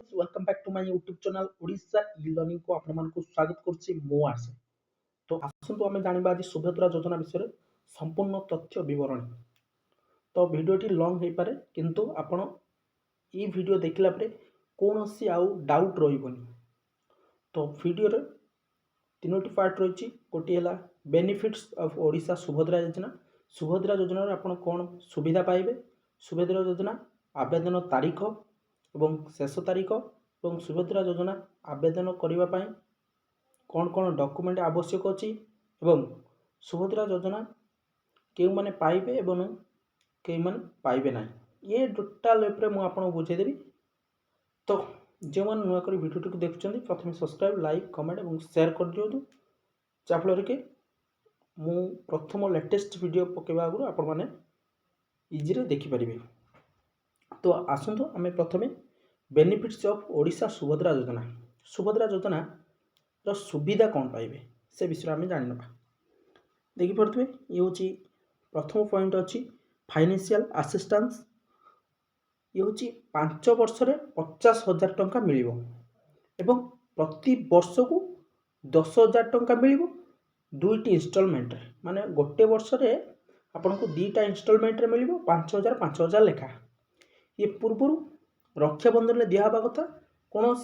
Welcome back to my YouTube channel Odisha e learning को आपण मानक स्वागत करछि मो आसे। तो आसंतु आमे जानिबा आज सुभद्रा योजना विषय संपूर्ण तथ्य विवरण। तो वीडियोटी लॉन्ग हे पारे किंतु आपण ई वीडियो देखला परे कोनोसी आउ डाउट रहिबोनी। तो वीडियो रे तीनोटी पार्ट रहिछि। गोटी हला बेनिफिट्स ऑफ ओडिशा सुभद्रा योजना। सुभद्रा योजना रे आपण कोन सुविधा पाइबे, सुभद्रा योजना आवेदन तारीख एवं शेष तारीख और सुभद्रा योजना आवेदन करने कौन कौन डॉक्यूमेंट आवश्यक अच्छी एवं सुभद्रा योजना क्यों माने पाइबे एवं क्यों माने पाइबे ना ये टोटाल एप्रे मुझे आपको बुझेदेवी। तो जो मैंने नुआ कर वीडियो देखुं प्रथम सब्सक्राइब लाइक कमेंट और शेयर कर दिखाँ जहाँफल कि मु प्रथम लेटेस्ट वीडियो पकेवा आगु आपण मैंने इजी देखिपारे। तो आसतु आम प्रथमे बेनिफिट्स ऑफ ओडिशा सुभद्रा योजना। सुभद्रा योजना रो सुविधा कौन पाइबे से विषय आम जान देखिपे। ये हूँ प्रथम पॉइंट अच्छी फाइनेंशियल असिस्टेंस। ये हूँ 5 वर्ष 50,000 टंका मिल एवं प्रति वर्ष को 10,000 टंका मिल दुईटी इंस्टॉलमेंट माने गोटे वर्ष रे आपन को दीटा इंस्टॉलमेंट मिल 5,000 लेखा। ये पूर्व रक्षाबंधन में दिहबा कथा कौन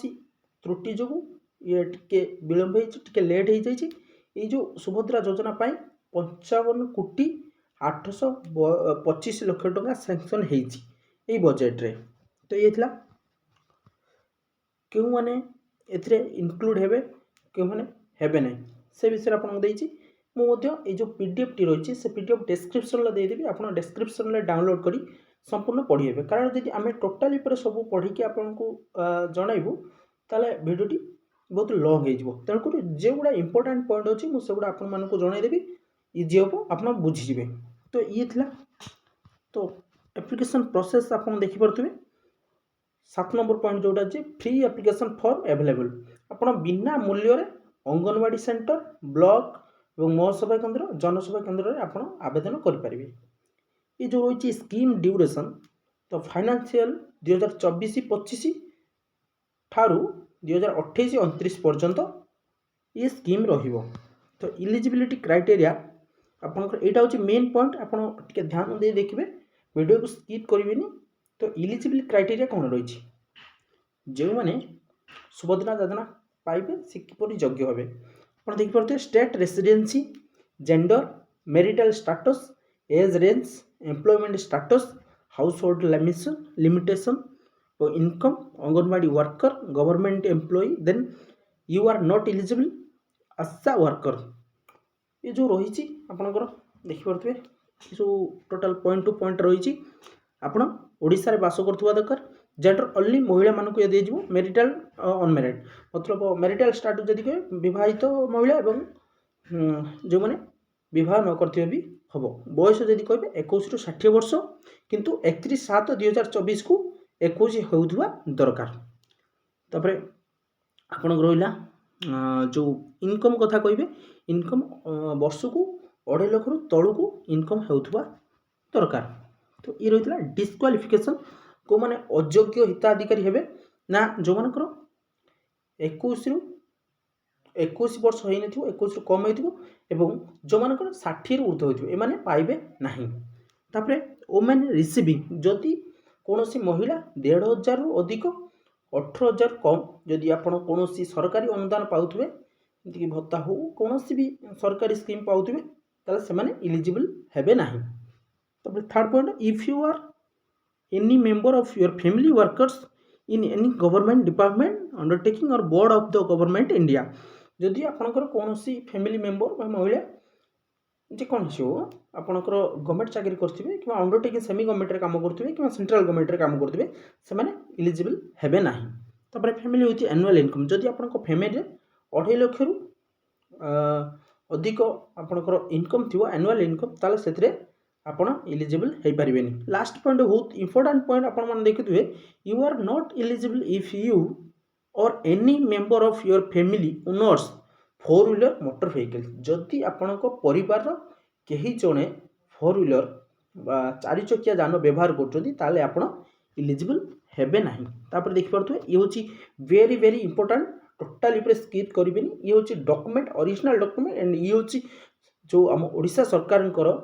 त्रुटि जो ये टिके विलंब टिके लेट हो जाए। जो सुभद्रा योजना 55,825 लाख टंका सैंक्शन होई बजेट रे। तो ये थिला क्यों माने एथरे इंक्लूड हेबे क्यों माने हेबे नहीं से विषय आपन देछि। ये जो पीडीएफ टी रही से पीडीएफ डिस्क्रिप्शन में देदेवी आप डिस्क्रिप्शन में डाउनलोड करी संपूर्ण पढ़े। कारण जब आम टोटाली सब पढ़ी आपन को जनइबू ताले वीडियोटी बहुत लॉन्ग हो तेणुक जो गुड़ा इंपोर्टेंट पॉइंट अच्छी मुझे आपण मानक जनईदेवी इजी हम आप बुझीजे। तो ये थिला तो एप्लिकेशन प्रोसेस आप देखिपे 7 नंबर पॉइंट जोटा जे फ्री एप्लिकेशन फॉर्म अवेलेबल। आप बिना मूल्य अंगनवाड़ी सेंटर ब्लॉक और महसभा केन्द्र जनसभा केन्द्र में आप आवेदन करें। ये जो रही स्कीम ड्यूरेशन तो फाइनेंशियल 2024-25 ठारू 2028-29 पर्यंत ये स्कीम रहिबो। तो इलिजिबिलिटी क्राइटेरिया आपनकर एटा होची मेन पॉइंट आपण टिके ध्यान दे देखिबे वीडियो को स्किप करिवेनी। तो इलिजिबिलिटी क्राइटेरिया कौन रही जो माने सुभद्रा योजना पाइबे से किपरि योग्य होबे आपण देखि परते state residency gender marital status age range employment status household limitation और income anganwadi worker government employ then you are not eligible Asha worker. ये जो रही आपंकर देखिपे जो टोटाल पॉइंट टू पॉइंट रही आपड़ ओडिशा रे बास करथुवा दरकार। जेंडर ओनली महिला मानक ये दिजिवो मैरिटल अनमैरिड मतलब मैरिटल स्टेटस जदि कहे विवाहित महिला एवं जो माने विवाह न करथिबे भी हम। बयस जदि कहे 21 ରୁ 60 वर्ष किंतु 31/7/2024 को 21 होउथुवा दरकार। तापरे आपण रहिला जो इनकम कथा कहिबे इनकम वर्ष को 2.5 लाख रु तळु को इनकम होउथुवा दरकार। तो ये रहितला डिस्क्वालिफिकेशन को माने अयोग्य हिताधिकारी हेबे ना जो मानकर 21 ରୁ 21 वर्ष होई नथिबो 21 ରୁ कम होइथिबो एवं जो मानकर 60 ରୁ ऊर्ध्व होइथिबो ए माने पाइबे नाही। तापरे वुमेन रिसीविंग जदि कोनोसी महिला 1,500 रु अधिक 18,000 कम जदि आपण कोनोसी सरकारी अनुदान पाउथबे कि भत्ता हो कोनोसी भी सरकारी स्कीम पाउथबे ताले से माने एलिजिबल हेबे नाही। तापरे third point if you are any member of your family workers in any government department undertaking or board of the government India जदि आपनकर कोनोसी फैमिली मेंबर बा महिला जेकोसी हो आपनकर गवर्नमेंट चाकरी करथिबे कि अंडरटेकिंग सेमी गवर्नमेंट रे काम करथिबे कि सेंट्रल गवर्नमेंट रे काम करथिबे से माने एलिजिबल हेबे नाही। तापर फैमिली विथ एनुअल इनकम जदि आपनकर फैमिली 2.5 लाख रु अधिक आपनकर इनकम थिबो एनुअल इनकम ताले सेतरे आपण एलिजिबल हे परिबेनी। लास्ट पॉइंट बहुत इंपोर्टेंट पॉइंट आपण मन देखिथुवे you are not eligible if you or any member of your family owners 4 wheeler motor vehicle जदि आपण को परिवार केही जणे 4 व्हीलर 4 चकिया जान व्यवहार करछथि ताले आपण एलिजिबल हेबे नाही। तापर देखि पारथुए ये होची वेरी वेरी इंपोर्टेंट, टोटाली ऊपर स्किप करिबेनी। ये होची डॉक्यूमेंट, ओरिजिनल डॉक्यूमेंट एंड ये होची जो आम ओडिशा सरकारଙ୍କର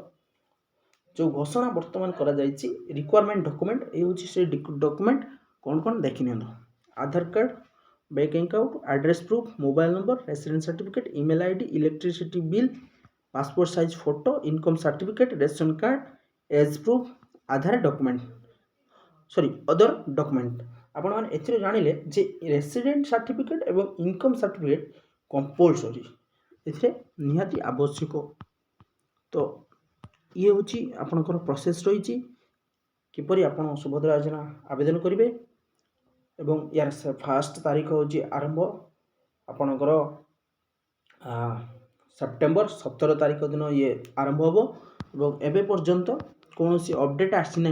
जो घोषणा वर्तमान करा जायछि रिक्वायरमेंट डॉक्यूमेंट, ये होची से डॉक्यूमेंट कौन कौन देखि नियंतो। Aadhaar card, bank account, address proof, mobile number, residence certificate, email ID, electricity bill, passport size photo, income certificate, ration card, age proof, Aadhaar document sorry other document. आपण माने एथिरे जानिले जे रेसिडेंट सर्टिफिकेट एवं इनकम सर्टिफिकेट कंपलसरी एथिरे निहाती आवश्यक। तो ये होची आपनकर प्रोसेस रही किपरि आपण सुभद्रा योजना आवेदन करेंगे। एवं यार फास्ट तारीख हूँ आरंभ आपणकर सेप्टेम्बर 17 तारीख दिन ये आरंभ हम और एवं पर्यंत कौन सी अपडेट आसी ना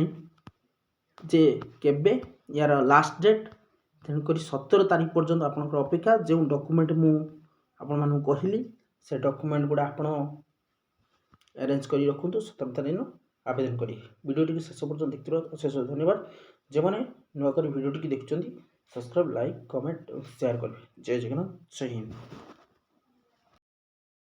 जे केबे यार लास्ट डेट। तेणुक 17 तारीख पर्यंत आपंकर अपेक्षा। जो डॉक्यूमेंट मु आपण मानू कहली से डॉक्यूमेंट गुड़ा आपण अरेंज कर रखुद 17 तारीख दिन आवेदन करेंगे। वीडियोटी शेष पर्यटन देखते शेष धन्यवाद। जो मैंने नुआ भिडियोटी देखुं सब्सक्राइब, लाइक, कमेंट, शेयर करेंगे। जय जगन्नाथ, जय हिंद।